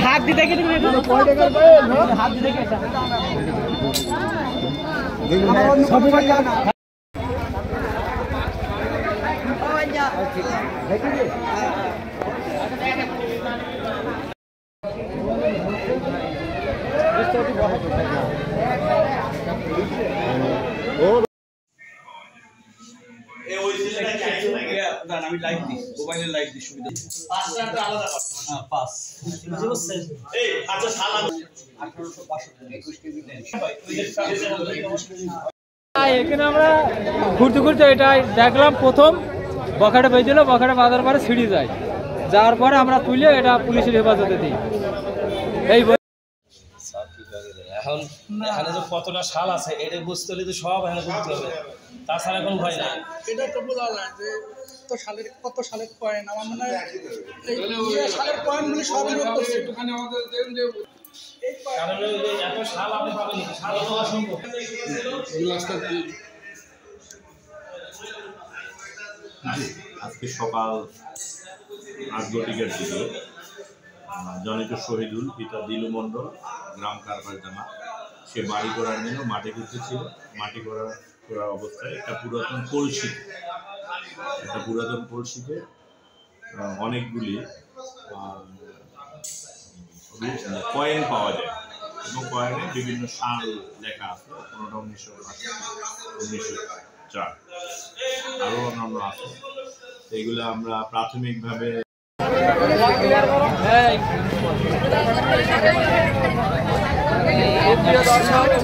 হাত দিতে কি তুমি হাত দিতে কি আমি লাইট দিই মোবাইলের লাইট দিই সুবিধা পাঁচটা আলাদা হ্যাঁ পাঁচ বুঝছেন এই আচ্ছা সালা 1822 কেজি দেন এখানে আমরা ঘুরতে ঘুরতে এটাই দেখলাম প্রথম বখাটে বেজেছিল বখাটে বাজার পরে ছিঁড়ে যায় যাওয়ার পরে আমরা তুলে এটা পুলিশের হেফাজতে দিই এই এখন এখানে যে কতটা শাল আছে এটা বুঝতে হলে তো সব এখানে বুঝতে হবে তাছাড়া এখন ভয় নাই এটা তো বোঝা যায় যে কত সালের কয়েন আমার মনে হয় এই সালের কয়েনগুলি সব বের করছে এখানে আমাদের কারণ এত শাল আপনি পাবেন শাল তো অসম্ভব আজকে সকাল 8:00 দিকে জনিত শহীদুল পিতা দিলু মণ্ডল গ্রাম কারবার জানা সে বাড়ি করার জন্য মাটি করতেছিল মাটি করা অবস্থায় একটা পুরাতন কলসিতে অনেকগুলি কয়েন পাওয়া যায় এবং কয়েনে বিভিন্ন সাল লেখা আছে কোনোটা 1904 আরও অন্যান্য আছে এগুলো আমরা প্রাথমিকভাবে দর্শক